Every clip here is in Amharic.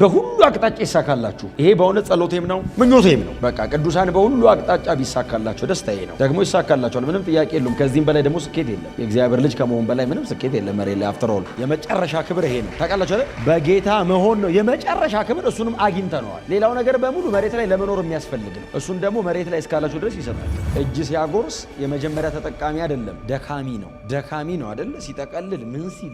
በሁሉ አቅጣጫ ይሳካላችሁ። ይሄ በእውነት ጸሎቴም ነው ምኞቴም ነው። በቃ ቅዱሳን በሁሉ አቅጣጫ ቢሳካላችሁ ደስታዬ ነው። ደግሞ ይሳካላችኋል፣ ምንም ጥያቄ የለውም። ከዚህም በላይ ደግሞ ስኬት የለም። የእግዚአብሔር ልጅ ከመሆን በላይ ምንም ስኬት የለም መሬት ላይ። አፍተር ኦል የመጨረሻ ክብር ይሄ ነው። ታውቃላችሁ አይደል? በጌታ መሆን ነው የመጨረሻ ክብር። እሱንም አግኝተነዋል። ሌላው ነገር በሙሉ መሬት ላይ ለመኖር የሚያስፈልግ ነው። እሱን ደግሞ መሬት ላይ እስካላችሁ ድረስ ይሰጣል። እጅ ሲያጎርስ የመጀመሪያ ተጠቃሚ አይደለም፣ ደካሚ ነው። ደካሚ ነው አይደል? ሲጠቀልል ምን ሲል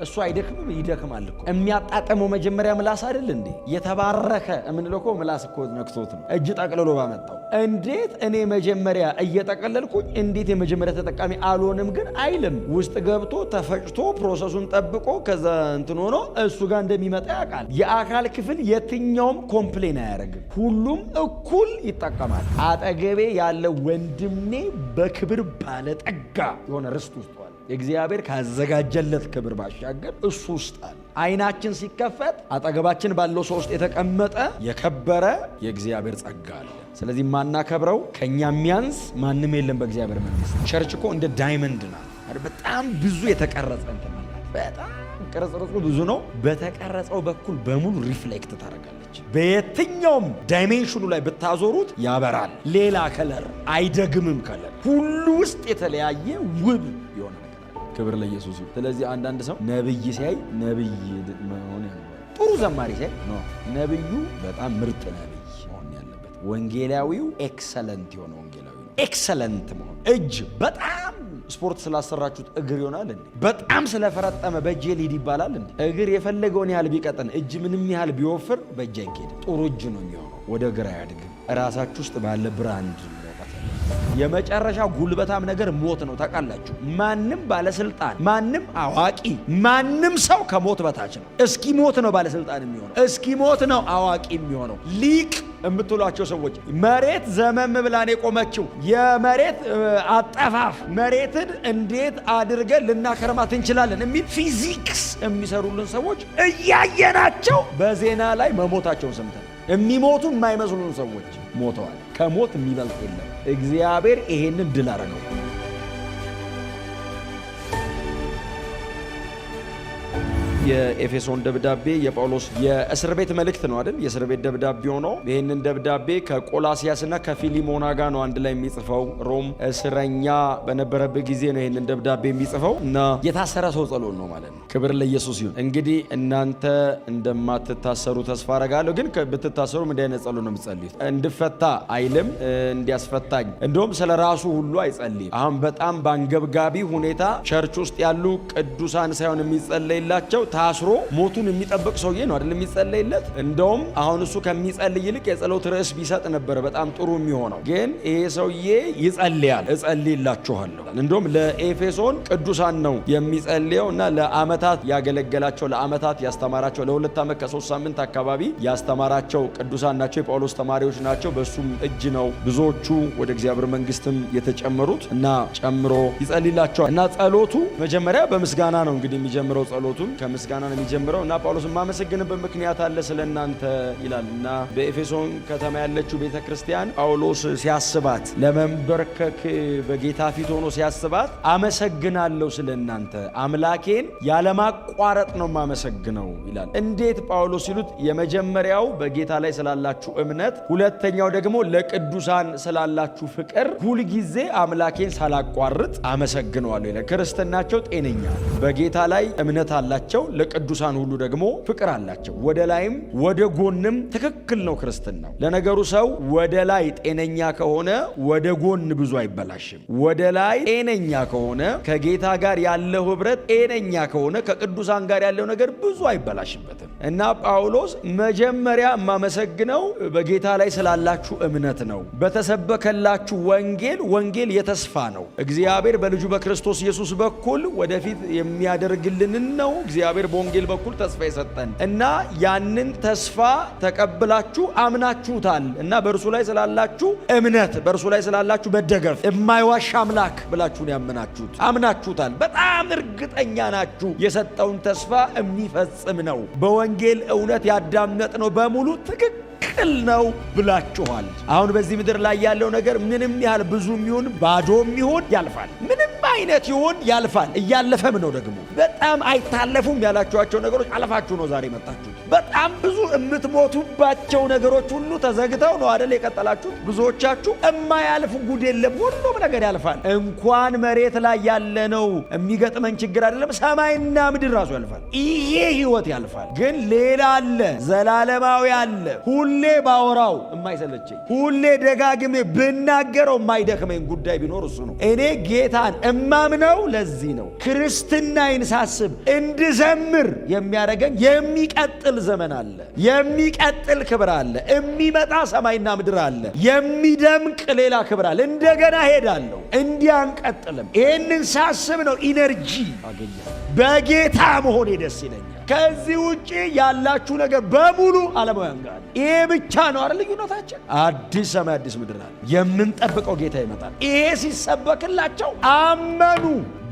እሱ አይደክምም? ይደክማል እኮ። የሚያጣጥመው መጀመሪያ ምላስ አይደል እንዴ? የተባረከ የምንለው እኮ ምላስ እኮ ነክቶት ነው እጅ ጠቅልሎ ባመጣው። እንዴት እኔ መጀመሪያ እየጠቀለልኩኝ እንዴት የመጀመሪያ ተጠቃሚ አልሆንም ግን አይልም። ውስጥ ገብቶ ተፈጭቶ ፕሮሰሱን ጠብቆ ከዛ እንትን ሆኖ እሱ ጋር እንደሚመጣ ያውቃል። የአካል ክፍል የትኛውም ኮምፕሌን አያደርግም። ሁሉም እኩል ይጠቀማል። አጠገቤ ያለ ወንድሜ በክብር ባለጠጋ የሆነ ርስት ውስጥ ዋለ። እግዚአብሔር ካዘጋጀለት ክብር ባሻገር እሱ ውስጥ አለ። አይናችን ሲከፈት አጠገባችን ባለው ሰው ውስጥ የተቀመጠ የከበረ የእግዚአብሔር ጸጋ አለ። ስለዚህ ማናከብረው ከኛ የሚያንስ ማንም የለም በእግዚአብሔር መንግስት። ቸርች እኮ እንደ ዳይመንድ ናት። በጣም ብዙ የተቀረጸ እንትን አለ። በጣም ቅርጽ ብዙ ነው። በተቀረጸው በኩል በሙሉ ሪፍሌክት ታደርጋለች። በየትኛውም ዳይሜንሽኑ ላይ ብታዞሩት ያበራል። ሌላ ከለር አይደግምም። ከለር ሁሉ ውስጥ የተለያየ ውብ የሆነ ክብር ለኢየሱስ ይሁን። ስለዚህ አንዳንድ ሰው ነብይ ሲያይ ነብይ መሆን ያለው ጥሩ ዘማሪ ሲያይ ነብዩ በጣም ምርጥ ነብይ መሆን ያለበት። ወንጌላዊው ኤክሰለንት የሆነ ወንጌላዊ ነው። ኤክሰለንት መሆን እጅ በጣም ስፖርት ስላሰራችሁት እግር ይሆናል እንዴ? በጣም ስለፈረጠመ በእጅ ሊድ ይባላል እንዴ? እግር የፈለገውን ያህል ቢቀጥን እጅ ምንም ያህል ቢወፍር በእጅ አይኬድም። ጥሩ እጅ ነው የሚሆነው። ወደ እግር አያድግም። ራሳችሁ ውስጥ ባለ ብራንድ የመጨረሻ ጉልበታም ነገር ሞት ነው። ታውቃላችሁ? ማንም ባለስልጣን፣ ማንም አዋቂ፣ ማንም ሰው ከሞት በታች ነው። እስኪ ሞት ነው ባለስልጣን የሚሆነው። እስኪ ሞት ነው አዋቂ የሚሆነው። ሊቅ የምትሏቸው ሰዎች መሬት ዘመም ብላን የቆመችው የመሬት አጠፋፍ መሬትን እንዴት አድርገን ልናከርማት እንችላለን የሚል ፊዚክስ የሚሰሩልን ሰዎች እያየናቸው በዜና ላይ መሞታቸውን ሰምተን የሚሞቱ የማይመስሉን ሰዎች ሞተዋል። ከሞት የሚበልጥ የለም። እግዚአብሔር ይሄንን ድል አረገው። የኤፌሶን ደብዳቤ የጳውሎስ የእስር ቤት መልእክት ነው አይደል? የእስር ቤት ደብዳቤ ሆኖ ይህንን ደብዳቤ ከቆላሲያስና ከፊሊሞና ጋር ነው አንድ ላይ የሚጽፈው። ሮም እስረኛ በነበረበት ጊዜ ነው ይህንን ደብዳቤ የሚጽፈው እና የታሰረ ሰው ጸሎት ነው ማለት ነው። ክብር ለኢየሱስ ይሁን። እንግዲህ እናንተ እንደማትታሰሩ ተስፋ አረጋለሁ። ግን ብትታሰሩ ምን አይነት ጸሎት ነው የምትጸልዩት? እንድፈታ አይልም፣ እንዲያስፈታኝ እንደውም ስለ ራሱ ሁሉ አይጸልይም። አሁን በጣም በአንገብጋቢ ሁኔታ ቸርች ውስጥ ያሉ ቅዱሳን ሳይሆን የሚጸለይላቸው ታስሮ ሞቱን የሚጠብቅ ሰውዬ ነው አይደል የሚጸለይለት። እንደውም አሁን እሱ ከሚጸልይ ይልቅ የጸሎት ርዕስ ቢሰጥ ነበር በጣም ጥሩ የሚሆነው። ግን ይሄ ሰውዬ ይጸልያል። እጸልይላችኋለሁ። እንደውም ለኤፌሶን ቅዱሳን ነው የሚጸልየው እና ለአመታት ያገለገላቸው፣ ለአመታት ያስተማራቸው፣ ለ2 ዓመት ከ3 ሳምንት አካባቢ ያስተማራቸው ቅዱሳን ናቸው። የጳውሎስ ተማሪዎች ናቸው። በሱም እጅ ነው ብዙዎቹ ወደ እግዚአብሔር መንግስትም የተጨመሩት እና ጨምሮ ይጸልይላቸዋል። እና ጸሎቱ መጀመሪያ በምስጋና ነው እንግዲህ የሚጀምረው። ጸሎቱን ምስጋና ነው የሚጀምረው እና ጳውሎስ የማመሰግንበት ምክንያት አለ ስለናንተ ይላል እና በኤፌሶን ከተማ ያለችው ቤተክርስቲያን ጳውሎስ ሲያስባት ለመንበርከክ በጌታ ፊት ሆኖ ሲያስባት አመሰግናለሁ ስለናንተ አምላኬን ያለማቋረጥ ነው የማመሰግነው ይላል። እንዴት ጳውሎስ ሲሉት የመጀመሪያው በጌታ ላይ ስላላችሁ እምነት፣ ሁለተኛው ደግሞ ለቅዱሳን ስላላችሁ ፍቅር ሁልጊዜ አምላኬን ሳላቋርጥ አመሰግነዋለሁ ይላል። ክርስትናቸው ጤነኛ በጌታ ላይ እምነት አላቸው፣ ለቅዱሳን ሁሉ ደግሞ ፍቅር አላቸው። ወደ ላይም ወደ ጎንም ትክክል ነው ክርስትናው። ለነገሩ ሰው ወደ ላይ ጤነኛ ከሆነ ወደ ጎን ብዙ አይበላሽም። ወደ ላይ ጤነኛ ከሆነ ከጌታ ጋር ያለው ህብረት ጤነኛ ከሆነ ከቅዱሳን ጋር ያለው ነገር ብዙ አይበላሽበትም። እና ጳውሎስ መጀመሪያ የማመሰግነው በጌታ ላይ ስላላችሁ እምነት ነው። በተሰበከላችሁ ወንጌል የተስፋ ነው። እግዚአብሔር በልጁ በክርስቶስ ኢየሱስ በኩል ወደፊት የሚያደርግልንን ነው እግዚአብሔር በወንጌል በኩል ተስፋ የሰጠን እና ያንን ተስፋ ተቀብላችሁ አምናችሁታል እና በእርሱ ላይ ስላላችሁ እምነት፣ በእርሱ ላይ ስላላችሁ መደገፍ፣ የማይዋሽ አምላክ ብላችሁ ነው ያመናችሁት። አምናችሁታል። በጣም እርግጠኛ ናችሁ። የሰጠውን ተስፋ የሚፈጽም ነው። በወንጌል እውነት ያዳመጥነው በሙሉ ትክክል ነው ብላችኋል። አሁን በዚህ ምድር ላይ ያለው ነገር ምንም ያህል ብዙም ይሁን ባዶም ይሁን ያልፋል። ምንም አይነት ይሁን ያልፋል። እያለፈም ነው ደግሞ። በጣም አይታለፉም ያላችኋቸው ነገሮች አለፋችሁ ነው ዛሬ መጣችሁት። በጣም ብዙ የምትሞቱባቸው ነገሮች ሁሉ ተዘግተው ነው አይደል የቀጠላችሁ? ብዙዎቻችሁ የማያልፍ ጉድ የለም፣ ሁሉም ነገር ያልፋል። እንኳን መሬት ላይ ያለነው የሚገጥመን ችግር አይደለም፣ ሰማይና ምድር ራሱ ያልፋል። ይሄ ህይወት ያልፋል። ግን ሌላ አለ፣ ዘላለማዊ አለ። ሁሌ ባወራው የማይሰለቸኝ፣ ሁሌ ደጋግሜ ብናገረው የማይደክመኝ ጉዳይ ቢኖር እሱ ነው። እኔ ጌታን እማምነው ለዚህ ነው። ክርስትናዬን ሳስብ እንድዘምር የሚያደርገኝ የሚቀጥል ዘመን አለ፣ የሚቀጥል ክብር አለ፣ የሚመጣ ሰማይና ምድር አለ፣ የሚደምቅ ሌላ ክብር አለ። እንደገና ሄዳለሁ፣ እንዲያንቀጥልም። ይህንን ሳስብ ነው ኢነርጂ አገኛለሁ። በጌታ መሆኔ ደስ ይለኛል። ከዚህ ውጪ ያላችሁ ነገር በሙሉ ዓለማውያን ጋር ይሄ ብቻ ነው አይደል ልዩነታችን? አዲስ ሰማይ አዲስ ምድር አለ። የምንጠብቀው ጌታ ይመጣል። ይሄ ሲሰበክላቸው አመኑ።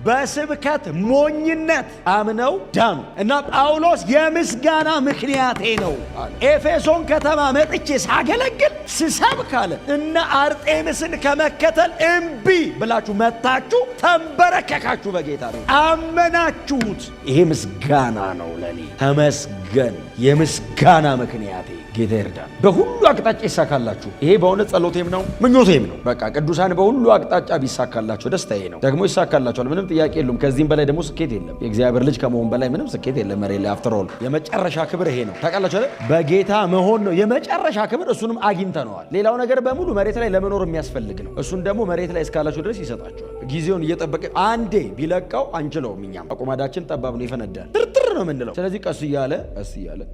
በስብከት ሞኝነት አምነው ዳኑ። እና ጳውሎስ የምስጋና ምክንያቴ ነው አለ። ኤፌሶን ከተማ መጥቼ ሳገለግል ስሰብክ አለ እና አርጤምስን ከመከተል እምቢ ብላችሁ መታችሁ፣ ተንበረከካችሁ፣ በጌታ ነው አመናችሁት። ይሄ ምስጋና ነው ለኔ። ተመስገን። የምስጋና ምክንያቴ ጌታ ይርዳል። በሁሉ አቅጣጫ ይሳካላችሁ። ይሄ በእውነት ጸሎቴም ነው ምኞቴም ነው። በቃ ቅዱሳን በሁሉ አቅጣጫ ቢሳካላችሁ ደስታዬ ነው። ደግሞ ይሳካላችኋል፣ ምንም ጥያቄ የለውም። ከዚህም በላይ ደግሞ ስኬት የለም። የእግዚአብሔር ልጅ ከመሆን በላይ ምንም ስኬት የለም መሬት ላይ። አፍተር ኦል የመጨረሻ ክብር ይሄ ነው። ታውቃላችሁ አይደል? በጌታ መሆን ነው የመጨረሻ ክብር። እሱንም አግኝተነዋል። ሌላው ነገር በሙሉ መሬት ላይ ለመኖር የሚያስፈልግ ነው። እሱን ደግሞ መሬት ላይ እስካላችሁ ድረስ ይሰጣችኋል። ጊዜውን እየጠበቀ አንዴ ቢለቀው አንችለውም። እኛም አቁማዳችን ጠባብ ነው፣ ይፈነዳል፣ ጥርጥር ነው የምንለው። ስለዚህ ቀስ እያለ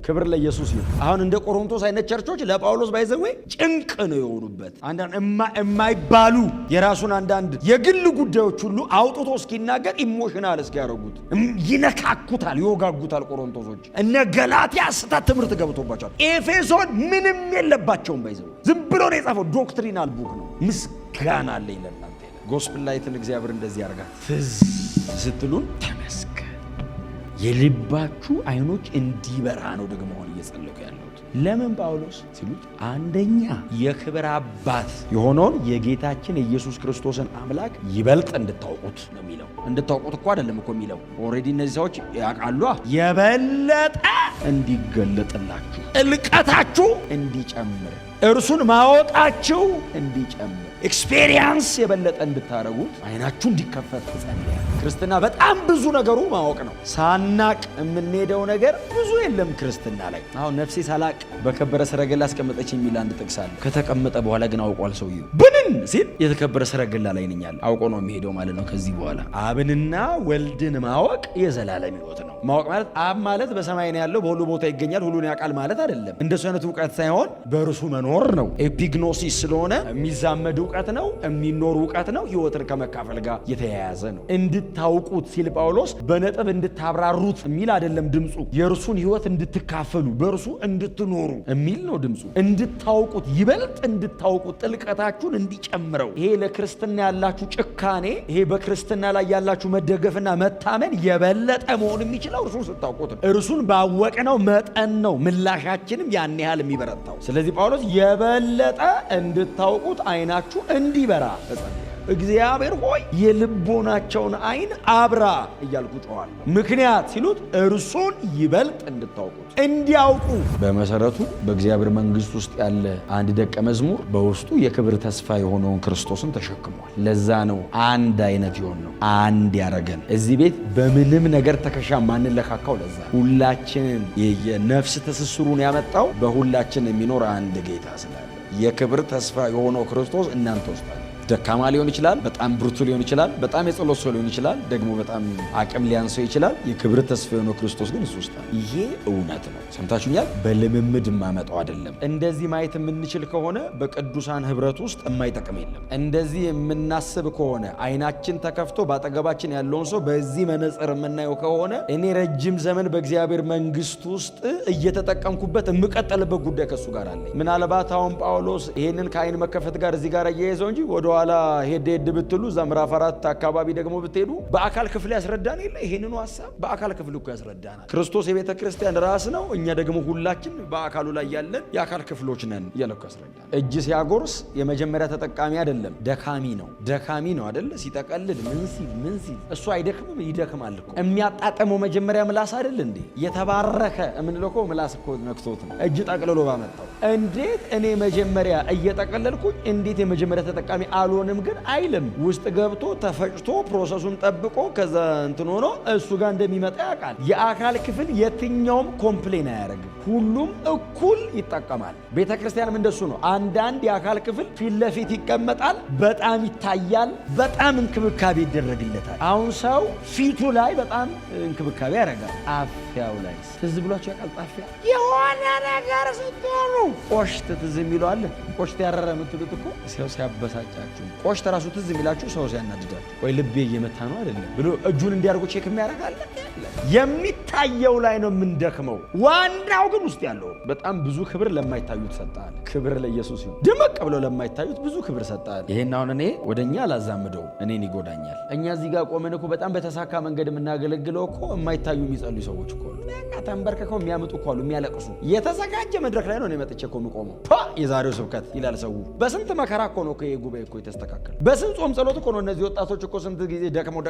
ክብር ለኢየሱስ ይሁን። አሁን እንደ ቆሮንቶስ አይነት ቸርቾች ለጳውሎስ ባይዘዌ ጭንቅ ነው የሆኑበት። አንዳንድ የማይባሉ የራሱን አንዳንድ የግል ጉዳዮች ሁሉ አውጥቶ እስኪናገር ኢሞሽናል እስኪያደርጉት ይነካኩታል፣ ይወጋጉታል። ቆሮንቶሶች እነ ገላትያ ስህተት ትምህርት ገብቶባቸዋል። ኤፌሶን ምንም የለባቸውም። ባይዘዌ ዝም ብሎ ነው የጻፈው። ዶክትሪናል ቡክ ነው። ምስጋና አለኝ ለእናንተ። ጎስፕል ላይትን እግዚአብሔር እንደዚህ ያደርጋል። ትዝ ስትሉን ተመስገን። የልባችሁ አይኖች እንዲበራ ነው ደግሞ አሁን እየጸለኩ ያለሁት። ለምን ጳውሎስ ሲሉት፣ አንደኛ የክብር አባት የሆነውን የጌታችን የኢየሱስ ክርስቶስን አምላክ ይበልጥ እንድታውቁት ነው የሚለው። እንድታውቁት እኮ አይደለም እኮ የሚለው፣ ኦልሬዲ እነዚህ ሰዎች ያውቃሉ። የበለጠ እንዲገለጥላችሁ፣ ጥልቀታችሁ እንዲጨምር፣ እርሱን ማወቃችሁ እንዲጨምር፣ ኤክስፔሪየንስ የበለጠ እንድታረጉት አይናችሁ እንዲከፈት ትጸልያለህ። ክርስትና በጣም ብዙ ነገሩ ማወቅ ነው። ሳናቅ የምንሄደው ነገር ብዙ የለም ክርስትና ላይ። አሁን ነፍሴ ሳላቅ በከበረ ሰረገላ አስቀመጠች የሚል አንድ ጥቅስ አለ። ከተቀመጠ በኋላ ግን አውቋል ሰውየው። ብንን ሲል የተከበረ ሰረገላ ላይ ነኝ አለ። አውቆ ነው የሚሄደው ማለት ነው። ከዚህ በኋላ አብንና ወልድን ማወቅ የዘላለም ሕይወት ነው። ማወቅ ማለት አብ ማለት በሰማይ ነው ያለው፣ በሁሉ ቦታ ይገኛል፣ ሁሉን ያውቃል ማለት አይደለም። እንደሱ አይነት እውቀት ሳይሆን በእርሱ መኖር ነው። ኤፒግኖሲስ ስለሆነ የሚዛመድ እውቀት ነው፣ የሚኖር እውቀት ነው፣ ሕይወትን ከመካፈል ጋር የተያያዘ ነው። እንድታውቁት ሲል ጳውሎስ በነጥብ እንድታብራሩት የሚል አይደለም ድምፁ። የእርሱን ሕይወት እንድትካፈሉ፣ በእርሱ እንድትኖሩ የሚል ነው ድምፁ። እንድታውቁት፣ ይበልጥ እንድታውቁት፣ ጥልቀታችሁን እንዲጨምረው። ይሄ ለክርስትና ያላችሁ ጭካኔ፣ ይሄ በክርስትና ላይ ያላችሁ መደገፍና መታመን የበለጠ መሆን የሚችለው እርሱን ስታውቁት ነው። እርሱን ባወቅነው መጠን ነው ምላሻችንም ያን ያህል የሚበረታው። ስለዚህ ጳውሎስ የበለጠ እንድታውቁት አይናችሁ እንዲበራ ተጸልያ። እግዚአብሔር ሆይ የልቦናቸውን አይን አብራ እያልኩ ጮኻለሁ። ምክንያት ሲሉት እርሱን ይበልጥ እንድታውቁት እንዲያውቁ። በመሰረቱ በእግዚአብሔር መንግሥት ውስጥ ያለ አንድ ደቀ መዝሙር በውስጡ የክብር ተስፋ የሆነውን ክርስቶስን ተሸክሟል። ለዛ ነው አንድ አይነት የሆን ነው አንድ ያረገን። እዚህ ቤት በምንም ነገር ተከሻ ማንለካካው ለዛ ሁላችንን የነፍስ ትስስሩን ያመጣው በሁላችን የሚኖር አንድ ጌታ ስላለ የክብር ተስፋ የሆነው ክርስቶስ እናንተ ውስጥ አለ። ደካማ ሊሆን ይችላል፣ በጣም ብርቱ ሊሆን ይችላል፣ በጣም የጸሎት ሰው ሊሆን ይችላል፣ ደግሞ በጣም አቅም ሊያንሰው ይችላል። የክብር ተስፋ የሆነው ክርስቶስ ግን እሱ ውስጥ አለ። ይሄ እውነት ነው። ሰምታችሁኛል። በልምምድ ማመጣው አይደለም። እንደዚህ ማየት የምንችል ከሆነ በቅዱሳን ህብረት ውስጥ የማይጠቅም የለም። እንደዚህ የምናስብ ከሆነ አይናችን ተከፍቶ ባጠገባችን ያለውን ሰው በዚህ መነጽር የምናየው ከሆነ እኔ ረጅም ዘመን በእግዚአብሔር መንግሥት ውስጥ እየተጠቀምኩበት የምቀጠልበት ጉዳይ ከሱ ጋር አለ። ምናልባት አሁን ጳውሎስ ይሄንን ከአይን መከፈት ጋር እዚህ ጋር እያይዘው እንጂ ወደ ኋላ ሄድ ብትሉ ዘምራፍ 4 አካባቢ ደግሞ ብትሄዱ በአካል ክፍል ያስረዳን የለ ይሄንኑ ሐሳብ በአካል ክፍል እኮ ያስረዳናል። ክርስቶስ የቤተ ክርስቲያን ራስ ነው፣ እኛ ደግሞ ሁላችን በአካሉ ላይ ያለን የአካል ክፍሎች ነን እያለኩ ያስረዳናል። እጅ ሲያጎርስ የመጀመሪያ ተጠቃሚ አይደለም፣ ደካሚ ነው አይደለ? ሲጠቀልል ምን ሲል እሱ አይደክምም? ይደክማል እኮ። የሚያጣጥመው መጀመሪያ ምላስ አይደል እንዴ? የተባረከ እምንለው እኮ ምላስ እኮ ነክቶት ነው እጅ ጠቅልሎ ባመጣው። እንዴት እኔ መጀመሪያ እየጠቀለልኩኝ እንዴት የመጀመሪያ ተጠቃሚ አልሆንም ግን አይልም። ውስጥ ገብቶ ተፈጭቶ ፕሮሰሱን ጠብቆ ከዛ እንትን ሆኖ እሱ ጋር እንደሚመጣ ያውቃል። የአካል ክፍል የትኛውም ኮምፕሌን አያደርግም፣ ሁሉም እኩል ይጠቀማል። ቤተ ክርስቲያንም እንደሱ ነው። አንዳንድ የአካል ክፍል ፊት ለፊት ይቀመጣል፣ በጣም ይታያል፣ በጣም እንክብካቤ ይደረግለታል። አሁን ሰው ፊቱ ላይ በጣም እንክብካቤ ያደርጋል። ጣፊያው ላይ ትዝ ብሏቸው ያውቃል? ጣፊያ የሆነ ነገር ስትሆኑ ቆሽት ትዝ የሚለው አለ። ቆሽት ያረረ የምትሉት እኮ ሰው ሲያበሳጫችሁ፣ ቆሽት ራሱ ትዝ የሚላችሁ ሰው ሲያናድዳችሁ፣ ወይ ልቤ እየመታ ነው አይደለም ብሎ እጁን እንዲያርጉ ቼክ የሚያደርጋል። የሚታየው ላይ ነው የምንደክመው፣ ዋናው ግን ውስጥ ያለው። በጣም ብዙ ክብር ለማይታዩት ሰጣል። ክብር ለኢየሱስ ይሁን። ድምቅ ብለው ለማይታዩት ብዙ ክብር ሰጣል። ይሄን አሁን እኔ ወደኛ አላዛምደው፣ እኔን ይጎዳኛል። እኛ እዚህ ጋር ቆመን እኮ በጣም በተሳካ መንገድ የምናገለግለው እኮ የማይታዩ የሚጸልዩ ሰዎች እኮ ተንበርከከው የሚያምጡ እኮ አሉ፣ የሚያለቅሱ። የተዘጋጀ መድረክ ላይ ነው እኔ መጥቼ እኮ የምቆመው። የዛሬው ስብከት ይላል ሰው። በስንት መከራ እኮ ነው ይሄ ጉባኤ እኮ የተስተካከለ። በስንት ጾም ጸሎት እኮ ነው እነዚህ ወጣቶች እኮ ስንት ጊዜ ደክመው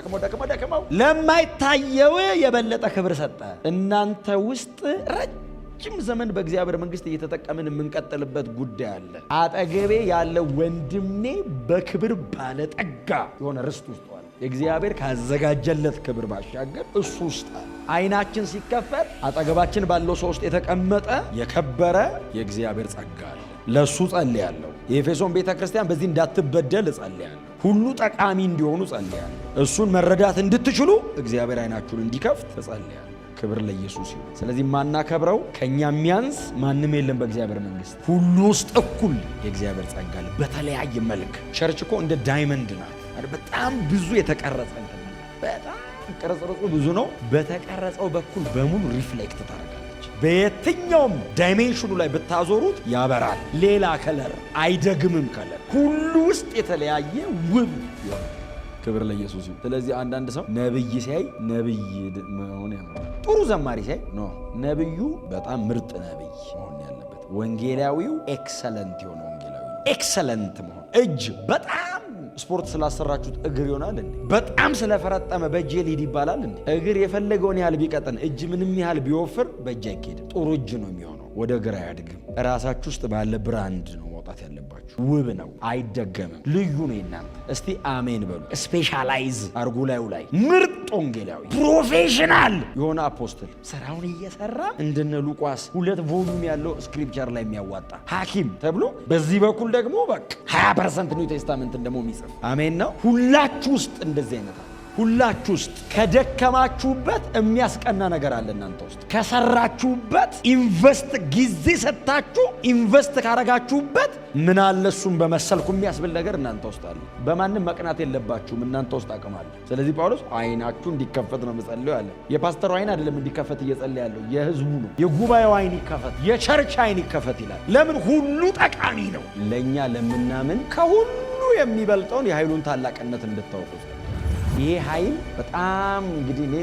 ለማይታየው የበለጠ ክብር ሰጠ። እናንተ ውስጥ ረጅም ዘመን በእግዚአብሔር መንግስት እየተጠቀምን የምንቀጥልበት ጉዳይ አለ። አጠገቤ ያለ ወንድሜ በክብር ባለጠጋ የሆነ ርስት ውስጥ ዋለ። እግዚአብሔር ካዘጋጀለት ክብር ባሻገር እሱ ውስጥ አለ። አይናችን ሲከፈት አጠገባችን ባለው ሰው ውስጥ የተቀመጠ የከበረ የእግዚአብሔር ጸጋ አለ። ለሱ ጸልያለሁ። የኤፌሶን ቤተክርስቲያን በዚህ እንዳትበደል ጸልያለሁ። ሁሉ ጠቃሚ እንዲሆኑ ጸልያለሁ። እሱን መረዳት እንድትችሉ እግዚአብሔር አይናችሁን እንዲከፍት ጸልያለሁ። ክብር ለኢየሱስ ይሁን። ስለዚህ ማናከብረው ከኛ የሚያንስ ማንም የለም በእግዚአብሔር መንግስት። ሁሉ ውስጥ እኩል የእግዚአብሔር ጸጋ አለ በተለያየ መልክ። ቸርች እኮ እንደ ዳይመንድ ናት። በጣም ብዙ የተቀረጸ በጣም ቅርጽርጹ ብዙ ነው። በተቀረጸው በኩል በሙሉ ሪፍሌክት ታደርጋለች። በየትኛውም ዳይሜንሽኑ ላይ ብታዞሩት ያበራል። ሌላ ከለር አይደግምም። ከለር ሁሉ ውስጥ የተለያየ ውብ ይሆናል። ክብር ለኢየሱስ ይሁን። ስለዚህ አንዳንድ ሰው ነብይ ሲያይ ነብይ መሆን ያምራል። ጥሩ ዘማሪ ሲያይ ኖ ነብዩ በጣም ምርጥ ነብይ መሆን ያለበት። ወንጌላዊው ኤክሰለንት የሆነ ወንጌላዊ ኤክሰለንት መሆን። እጅ በጣም ስፖርት ስላሰራችሁት እግር ይሆናል እንዴ? በጣም ስለፈረጠመ በእጅ ሊድ ይባላል እንዴ? እግር የፈለገውን ያህል ቢቀጥን እጅ ምንም ያህል ቢወፍር በእጅ አይኬድም። ጥሩ እጅ ነው የሚሆነው፣ ወደ እግር አያድግም። ራሳችሁ ውስጥ ባለ ብራንድ ነው መውጣት ያለባችሁ። ውብ ነው፣ አይደገምም፣ ልዩ ነው የናንተ። እስቲ አሜን በሉ። ስፔሻላይዝ አርጉ ላዩ ላይ ምርጥ ወንጌላዊ ፕሮፌሽናል የሆነ አፖስትል ስራውን እየሰራ እንደነ ሉቃስ 2 ቮሉም ያለው ስክሪፕቸር ላይ የሚያዋጣ ሐኪም ተብሎ በዚህ በኩል ደግሞ በቃ 20% ኒው ቴስታመንት ደግሞ የሚጽፍ አሜን ነው። ሁላችሁ ውስጥ እንደዚህ አይነት ሁላችሁ ውስጥ ከደከማችሁበት የሚያስቀና ነገር አለ እናንተ ውስጥ። ከሰራችሁበት ኢንቨስት ጊዜ ሰጣችሁ ኢንቨስት ካረጋችሁበት ምን አለ እሱም በመሰልኩ የሚያስብል ነገር እናንተ ውስጥ አለ። በማንም መቅናት የለባችሁም። እናንተ ውስጥ አቅም አለ። ስለዚህ ጳውሎስ አይናችሁ እንዲከፈት ነው መጸለዩ አለ። የፓስተሩ አይን አይደለም እንዲከፈት እየጸለየ ያለው የህዝቡ ነው። የጉባኤው አይን ይከፈት፣ የቸርች አይን ይከፈት ይላል። ለምን? ሁሉ ጠቃሚ ነው። ለኛ ለምናምን ከሁሉ የሚበልጠውን የኃይሉን ታላቅነት እንድታውቁ። ይሄ ኃይል በጣም እንግዲህ እኔ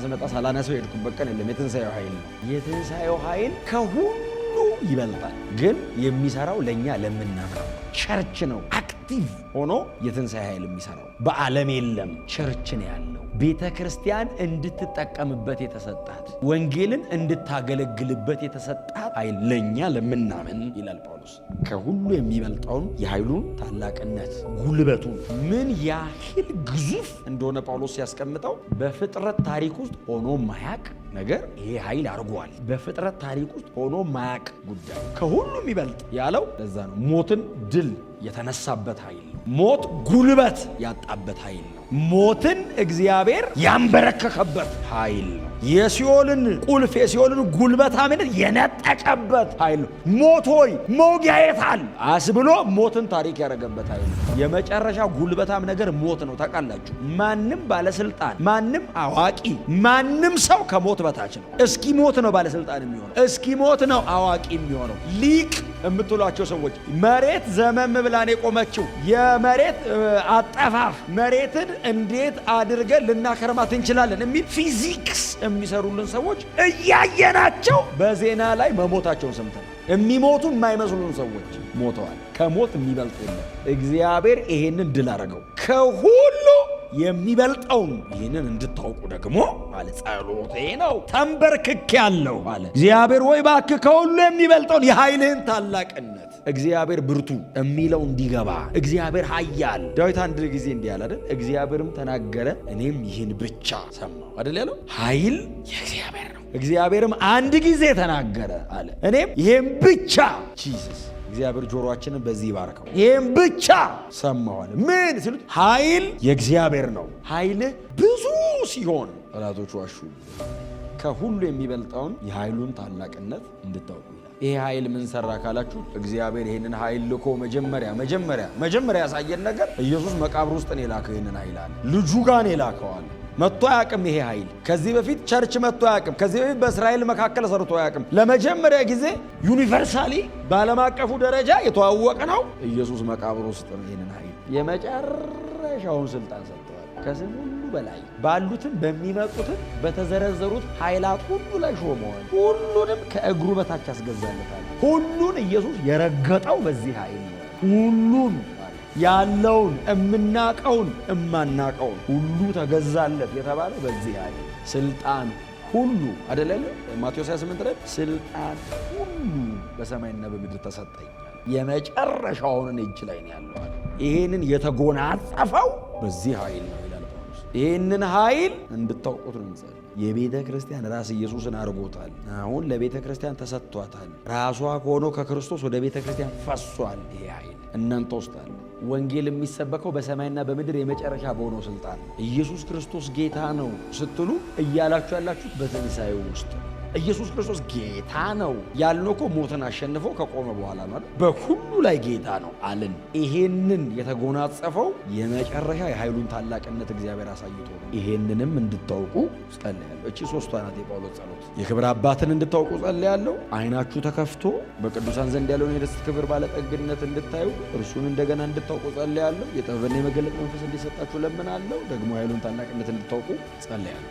ስመጣ ሳላነሰው የሄድኩበት ቀን የለም። የትንሣኤው ኃይል ነው። የትንሣኤው ኃይል ከሁሉ ይበልጣል። ግን የሚሰራው ለኛ ለምናምነው ቸርች ነው። አክቲቭ ሆኖ የትንሣኤ ኃይል የሚሰራው በዓለም የለም። ቸርች ነው ያለው። ቤተ ክርስቲያን እንድትጠቀምበት የተሰጣት፣ ወንጌልን እንድታገለግልበት የተሰጣት ኃይል ለኛ ለምናምን ይላል ጳውሎስ። ከሁሉ የሚበልጠውን የኃይሉን ታላቅነት ጉልበቱን ምን ያህል ግዙፍ እንደሆነ ጳውሎስ ሲያስቀምጠው በፍጥረት ታሪክ ውስጥ ሆኖ ማያቅ ነገር ይሄ ኃይል አድርጓል። በፍጥረት ታሪክ ውስጥ ሆኖ ማያቅ ጉዳይ ከሁሉ የሚበልጥ ያለው ለዛ ነው። ሞትን ድል የተነሳበት ኃይል ነው። ሞት ጉልበት ያጣበት ኃይል ነው። ሞትን እግዚአብሔር ያንበረከከበት ኃይል ነው። የሲኦልን ቁልፍ የሲኦልን ጉልበታምነት የነጠቀበት ኃይል ነው። ሞት ሆይ መውጊያ የታል አስብሎ ሞትን ታሪክ ያደረገበት ኃይል ነው። የመጨረሻ ጉልበታም ነገር ሞት ነው። ታውቃላችሁ፣ ማንም ባለስልጣን፣ ማንም አዋቂ፣ ማንም ሰው ከሞት በታች ነው። እስኪ ሞት ነው ባለስልጣን የሚሆነው፣ እስኪ ሞት ነው አዋቂ የሚሆነው፣ ሊቅ የምትሏቸው ሰዎች መሬት ዘመም ብላን የቆመችው የመሬት አጠፋፍ መሬትን እንዴት አድርገን ልናከርማት እንችላለን የሚል ፊዚክስ የሚሰሩልን ሰዎች እያየናቸው በዜና ላይ መሞታቸውን ሰምተናል። የሚሞቱ የማይመስሉን ሰዎች ሞተዋል። ከሞት የሚበልጥ የለም። እግዚአብሔር ይሄንን ድል አደረገው። ከሁሉ የሚበልጠውን ይህንን እንድታውቁ ደግሞ አለ ጸሎቴ ነው። ተንበርክክ ያለው አለ እግዚአብሔር ወይ እባክህ ከሁሉ የሚበልጠውን የኃይልህን ታላቅነት እግዚአብሔር ብርቱ የሚለው እንዲገባ እግዚአብሔር ኃያል። ዳዊት አንድ ጊዜ እንዲህ አለ አይደል? እግዚአብሔርም ተናገረ እኔም ይህን ብቻ ሰማሁ አይደል ያለው? ኃይል የእግዚአብሔር ነው። እግዚአብሔርም አንድ ጊዜ ተናገረ አለ እኔም ይህን ብቻ ጂሰስ እግዚአብሔር ጆሮአችንን በዚህ ይባርከው። ይህም ብቻ ሰማዋል። ምን ሲሉት ኃይል የእግዚአብሔር ነው። ኃይል ብዙ ሲሆን ጠላቶቹ ዋሹ። ከሁሉ የሚበልጠውን የኃይሉን ታላቅነት እንድታውቁ ይላል። ይሄ ኃይል ምን ሰራ ካላችሁ እግዚአብሔር ይህንን ኃይል ልኮ መጀመሪያ ያሳየን ነገር ኢየሱስ መቃብር ውስጥ ነው የላከው። ይህንን ኃይል አለ ልጁ ጋር ነው የላከዋል። መጥቶ አያውቅም። ይሄ ኃይል ከዚህ በፊት ቸርች መጥቶ አያውቅም። ከዚህ በፊት በእስራኤል መካከል ሰርቶ አያውቅም። ለመጀመሪያ ጊዜ ዩኒቨርሳሊ በዓለም አቀፉ ደረጃ የተዋወቀ ነው ኢየሱስ መቃብር ውስጥ ነው። ይህንን ኃይል የመጨረሻውን ስልጣን ሰጥተዋል። ከስም ሁሉ በላይ ባሉትም በሚመጡትም በተዘረዘሩት ኃይላት ሁሉ ላይ ሾመዋል። ሁሉንም ከእግሩ በታች ያስገዛለታል። ሁሉን ኢየሱስ የረገጠው በዚህ ኃይል ነው። ሁሉን ያለውን እምናቀውን እማናቀውን ሁሉ ተገዛለት የተባለ በዚህ ኃይል ስልጣን ሁሉ አይደለም። ማቴዎስ 28 ላይ ስልጣን ሁሉ በሰማይና በምድር ተሰጠኝ። የመጨረሻውን እጅ ላይ ነው ያለው። ይሄንን የተጎናጸፈው በዚህ ኃይል ነው ይላል ጳውሎስ። ይሄንን ኃይል እንድታውቁት ነው እንጸልይ። የቤተ ክርስቲያን ራስ ኢየሱስን አድርጎታል። አሁን ለቤተ ክርስቲያን ተሰጥቷታል። ራሷ ሆኖ ከክርስቶስ ወደ ቤተ ክርስቲያን ፈሷል። ይሄ ኃይል እናንተ ውስጥ አለ። ወንጌል የሚሰበከው በሰማይና በምድር የመጨረሻ በሆነው ስልጣን ኢየሱስ ክርስቶስ ጌታ ነው ስትሉ እያላችሁ ያላችሁት በትንሣኤው ውስጥ ኢየሱስ ክርስቶስ ጌታ ነው ያልነው እኮ ሞትን አሸንፎ ከቆመ በኋላ ማለት በሁሉ ላይ ጌታ ነው አልን። ይሄንን የተጎናጸፈው የመጨረሻ የኃይሉን ታላቅነት እግዚአብሔር አሳይቶ ነው። ይሄንንም እንድታውቁ ጸልያለሁ። እቺ ሶስቷ ናት የጳውሎስ ጸሎት። የክብር አባትን እንድታውቁ ጸልያለሁ። ዓይናችሁ ተከፍቶ በቅዱሳን ዘንድ ያለውን የደስታ ክብር ባለጠግነት እንድታዩ እርሱን እንደገና እንድታውቁ ጸልያለሁ። የጥበብና የመገለጥ መንፈስ እንዲሰጣችሁ ለምናለሁ። ደግሞ የኃይሉን ታላቅነት እንድታውቁ ጸልያለሁ።